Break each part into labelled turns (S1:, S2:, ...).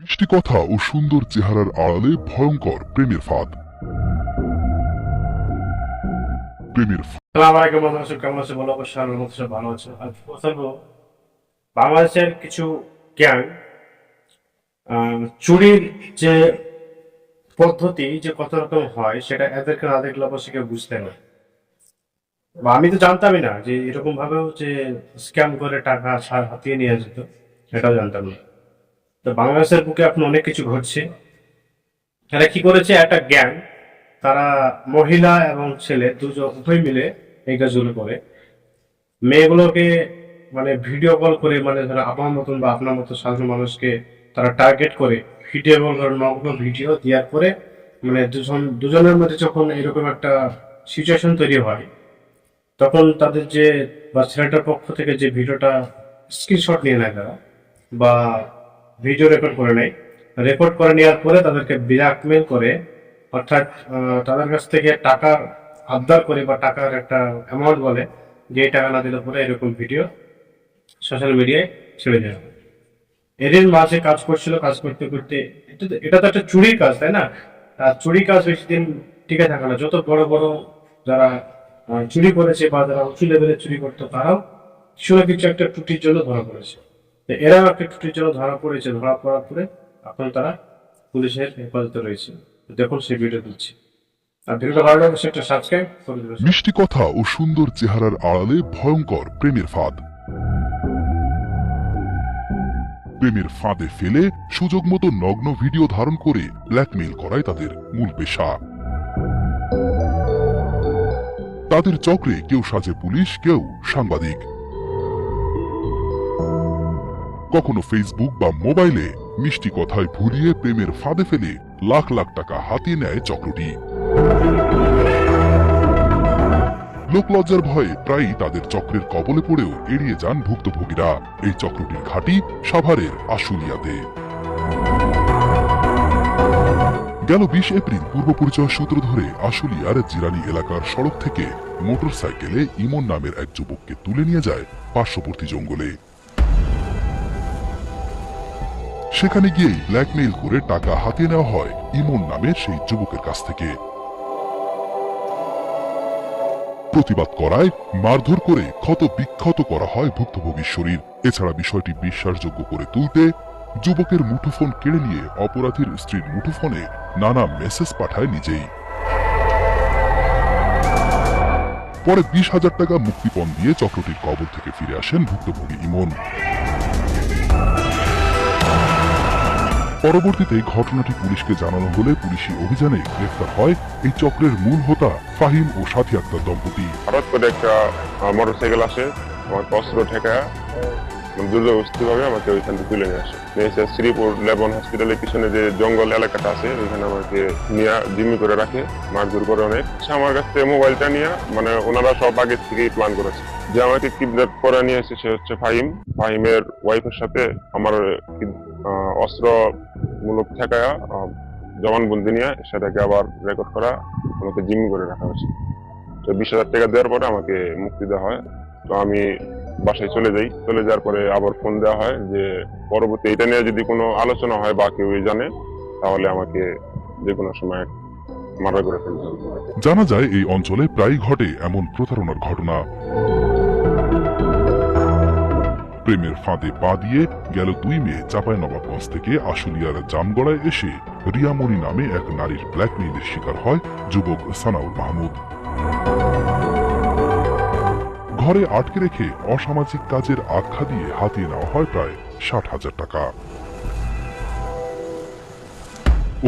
S1: মিষ্টি কথা ও সুন্দর চেহারার আড়ালে ভয়ঙ্কর প্রেমের ফাঁদ।
S2: আসসালামু আলাইকুম দর্শক, কেমন আছে বলো? অবশ্যই আমার মতো সব ভালো আছে। আজ কথা বলবো বাংলাদেশের কিছু গ্যাং চুরির যে পদ্ধতি যে কত রকম হয় সেটা এদেরকে না দেখলে অবশ্যই কেউ বুঝতে না, বা আমি তো জানতামই না যে এরকম ভাবেও যে স্ক্যাম করে টাকা হাতিয়ে নিয়ে যেত, সেটাও জানতাম না। তো বাংলাদেশের বুকে এখন অনেক কিছু ঘটছে। এরা কি করেছে, একটা গ্যাং, তারা মহিলা এবং ছেলে দুজন উভয় মিলে এই কাজগুলো করে। মেয়েগুলোকে মানে ভিডিও কল করে, মানে ধরো আমার মতন বা আপনার মতো সাধারণ মানুষকে তারা টার্গেট করে ভিডিও কল করে, নগ্ন ভিডিও দেওয়ার পরে মানে দুজনের মধ্যে যখন এরকম একটা সিচুয়েশন তৈরি হয়, তখন তাদের যে বা ছেলেটার পক্ষ থেকে যে ভিডিওটা স্ক্রিনশট নিয়ে নেয় তারা, বা ভিডিও রেকর্ড করে নেয়, রেকর্ড করে নেওয়ার পরে তাদেরকে ব্ল্যাকমেল করে, অর্থাৎ তাদের কাছ থেকে টাকার আবদার করে বা টাকার একটা অ্যামাউন্ট বলে যে এই টাকা না দিলে পরে এরকম ভিডিও সোশ্যাল মিডিয়ায় ছেড়ে দেওয়া হবে। এদের মাঝে কাজ করছিল, কাজ করতে করতে এটা তো একটা চুরির কাজ, তাই না? আর চুরি কাজ বেশি দিন টিকে থাকে না। যত বড় বড় যারা চুরি করেছে বা যারা উঁচু লেভেলে চুরি করতো, তারাও কিছু না কিছু একটা ত্রুটির জন্য ধরা পড়েছে। তো এরাও একটা ত্রুটির জন্য ধরা পড়েছে, ধরা পড়ার পরে এখন তারা পুলিশের হেফাজতে রয়েছে। দেখুন সেই ভিডিও দিচ্ছি। আর ভিডিওটা ভালো লাগলে একটা সাবস্ক্রাইব করে দেবেন।
S1: মিষ্টি কথা ও সুন্দর চেহারার আড়ালে ভয়ঙ্কর প্রেমের ফাঁদ। প্রেমের ফাঁদে ফেলে সুযোগ মতো নগ্ন ভিডিও ধারণ করে ব্ল্যাকমেইল করাই তাদের মূল পেশা। তাদের চক্রে কেউ সাজে পুলিশ, কেউ সাংবাদিক। কখনো ফেসবুক বা মোবাইলে মিষ্টি কথায় ভুলিয়ে প্রেমের ফাঁদে ফেলে লাখ লাখ টাকা হাতিয়ে নেয় চক্রটি। লোকলজ্জার ভয়ে প্রায়ই তাদের চক্রের কবলে পড়েও এড়িয়ে যান ভুক্তভোগীরা। এই চক্রটির ঘাঁটি সাভারের আশুলিয়াতে। গেল 20 এপ্রিল পূর্ব পরিচয় সূত্র ধরে আশুলিয়ার জিরানি এলাকার সড়ক থেকে মোটরসাইকেলে ইমন নামের এক যুবককে তুলে নিয়ে যায় পার্শ্ববর্তী জঙ্গলে। সেখানে গিয়েই ব্ল্যাকমেইল করে টাকা হাতিয়ে নেওয়া হয় ইমন নামের সেই যুবকের কাছ থেকে। প্রতিবাদ করায় মারধর করে ক্ষত বিক্ষত করা হয় ভুক্তভোগীর শরীর। এছাড়া বিষয়টি বিশ্বাসযোগ্য করে তুলতে যুবকের মুঠোফোন কেড়ে নিয়ে অপরাধীর স্ত্রীর মুঠোফোনে নানা মেসেজ পাঠায় নিজেই। পরে 20,000 টাকা মুক্তিপণ দিয়ে চক্রটির কবল থেকে ফিরে আসেন ভুক্তভোগী ইমন। পরবর্তীতে ঘটনাটি পুলিশকে জানানো হলে পুলিশি অভিযানে গ্রেফতার হয় এই চক্রের মূল হোতা ফাহিম ও সাথী আক্তার দম্পতি।
S3: হঠাৎ করে একটা মোটরসাইকেল আসে, আমার অস্ত্র ঠেকায় দুর্ব্যবস্থিত ভাবে আমাকে ওইখান থেকে তুলে নিয়ে আসে। শ্রীপুর লেবন হসপিটালের পিছনে যে জঙ্গল এলাকাটা আছে, ওইখানে আমাকে নিয়ে জিম্মি করে রাখে, মারধর করে অনেক। আমার কাছ থেকে মোবাইলটা নিয়ে, মানে ওনারা সব আগে থেকেই প্ল্যান করেছে যে আমাকে কিডন্যাপ করে নিয়ে এসে সে হচ্ছে ফাহিমের ওয়াইফের সাথে আমার অস্ত্রমূলক ঠেকায়া জবানবন্দি নিয়ে সেটাকে আবার রেকর্ড করা, আমাকে জিম্মি করে রাখা হয়েছে। তো 20,000 টাকা দেওয়ার পরে আমাকে মুক্তি দেওয়া হয়। তো আমি বাসায় চলে যাই। চলে যাওয়ার পরে আবার ফোন দেওয়া হয় যে পরবর্তী এটা নিয়ে যদি কোনো আলোচনা হয় বা কেউ জানে, তাহলে আমাকে যে কোনো সময় মার্ডার করে ফেলতে হবে।
S1: জানা যায় এই অঞ্চলে প্রায়ই ঘটে এমন প্রতারণার ঘটনা। প্রেমের ফাঁদে পা দিয়ে গেল 2 মে চাঁপাইনবাবগঞ্জ থেকে আশুলিয়ার জামগড়ায় এসে রিয়ামণি নামে এক নারীর ব্ল্যাকমেইলের শিকার হয় যুবক সানাউল মাহমুদ। ঘরে আটকে রেখে অসামাজিক কাজের আখ্যা দিয়ে হাতিয়ে নেওয়া হয় প্রায় 60,000 টাকা।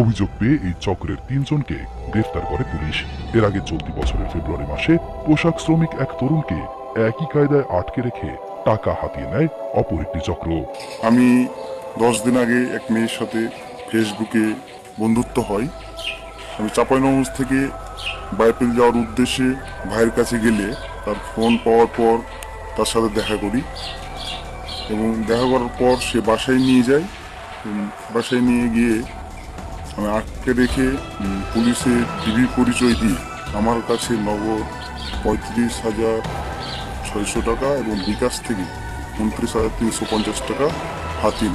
S1: অভিযোগ পেয়ে এই চক্রের 3 জনকে গ্রেফতার করে পুলিশ। এর আগে চলতি বছরের ফেব্রুয়ারি মাসে পোশাক শ্রমিক এক তরুণকে একই কায়দায় আটকে রেখে টাকা হাতিয়ে নেয় অপর একটি চক্র।
S4: আমি 10 দিন আগে এক মেয়ের সাথে ফেসবুকে বন্ধুত্ব হয়। আমি চাঁপাইনবাবগঞ্জ থেকে বাইপেল যাওয়ার উদ্দেশ্যে ভাইয়ের কাছে গেলে তার ফোন পাওয়ার পর তার সাথে দেখা করি, এবং দেখা করার পর সে বাসায় নিয়ে যায়। বাসায় নিয়ে গিয়ে আমি আটকে রেখে পুলিশে ডিবি পরিচয় দিই। আমার কাছে নগদ 35,600 টাকা এবং বিকাশ থেকে 29,350 টাকা হাতিয়ে